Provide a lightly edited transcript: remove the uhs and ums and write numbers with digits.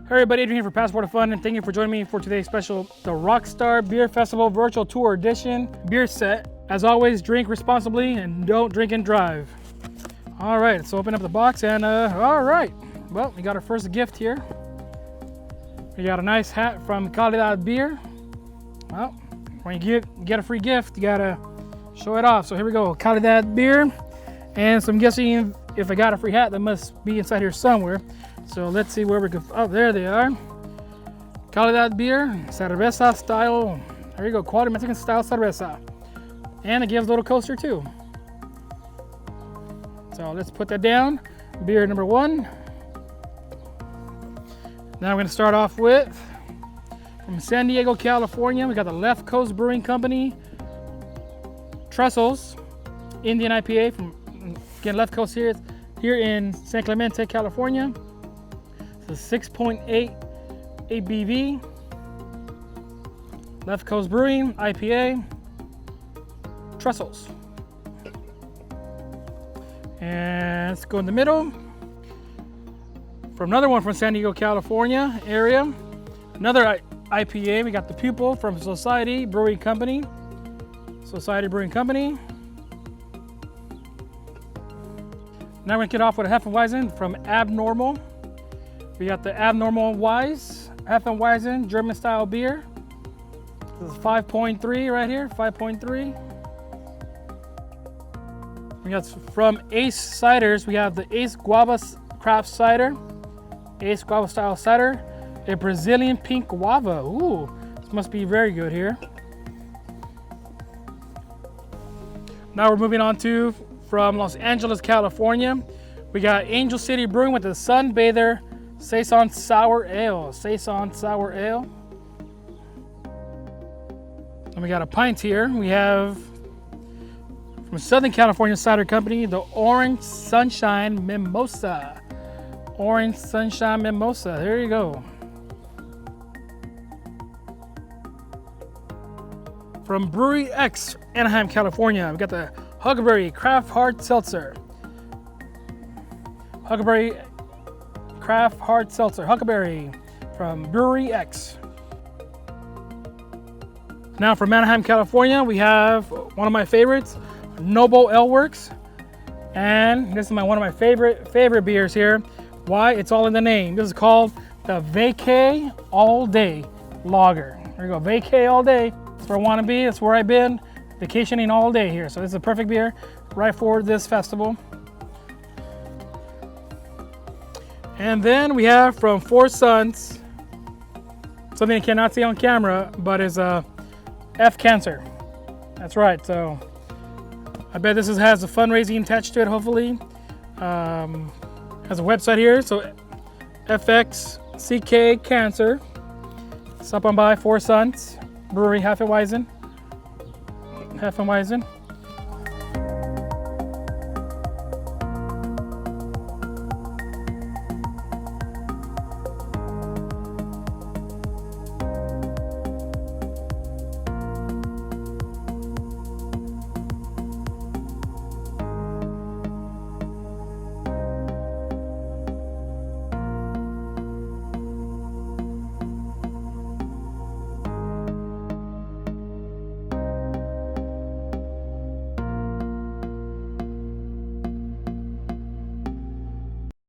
Hey everybody, Adrian here for Passport of Fun, and thank you for joining me for today's special, the Rockstar Beer Festival Virtual Tour Edition beer set. As always, drink responsibly and don't drink and drive. All right, let's open up the box and all right. Well, we got our first gift here. We got a nice hat from Calidad Beer. Well, when you get a free gift, you gotta show it off. So here we go, Calidad Beer. And so I'm guessing if I got a free hat, that must be inside here somewhere. So let's see where we can, oh, there they are. Calidad Beer, cerveza style. There you go, quality Mexican style cerveza. And it gives a little coaster too. So let's put that down. Beer number one. Now we're gonna start off with, from San Diego, California, we got the Left Coast Brewing Company Trestles Indian IPA from, again, Left Coast here in San Clemente, California. It's a 6.8 ABV. Left Coast Brewing IPA Trestles. And let's go in the middle. From another one from San Diego, California area. Another IPA, we got the Pupil from Society Brewing Company. Society Brewing Company. Now we're gonna get off with a Hefeweizen from Abnormal. We got the Abnormal Weiss, Hefeweizen German style beer. This is 5.3 right here, 5.3. We got from Ace Ciders, we have the Ace Guava Craft Cider. Ace Guava style cider. A Brazilian pink guava. Ooh, this must be very good here. Now we're moving on to, from Los Angeles, California, we got Angel City Brewing with the Sunbather Saison Sour Ale. Saison Sour Ale. And we got a pint here. We have from Southern California Cider Company, the Orange Sunshine Mimosa. Orange Sunshine Mimosa. There you go. From Brewery X, Anaheim, California, we got the Huckleberry Craft Hard Seltzer. Huckleberry Craft Hard Seltzer. Huckleberry from Brewery X. Now from Anaheim, California, we have one of my favorites, Noble Ale Works. And this is one of my favorite beers here. Why? It's all in the name. This is called the Vacay All Day Lager. There you go, Vacay All Day. That's where I want to be. That's where I've been vacationing all day here. So this is a perfect beer right for this festival. And then we have from Four Sons, something I cannot see on camera, but is F Cancer. That's right. So I bet this has a fundraising attached to it, hopefully. Has a website here, so FXCK Cancer. Stop on by Four Sons Brewery, Hefeweizen.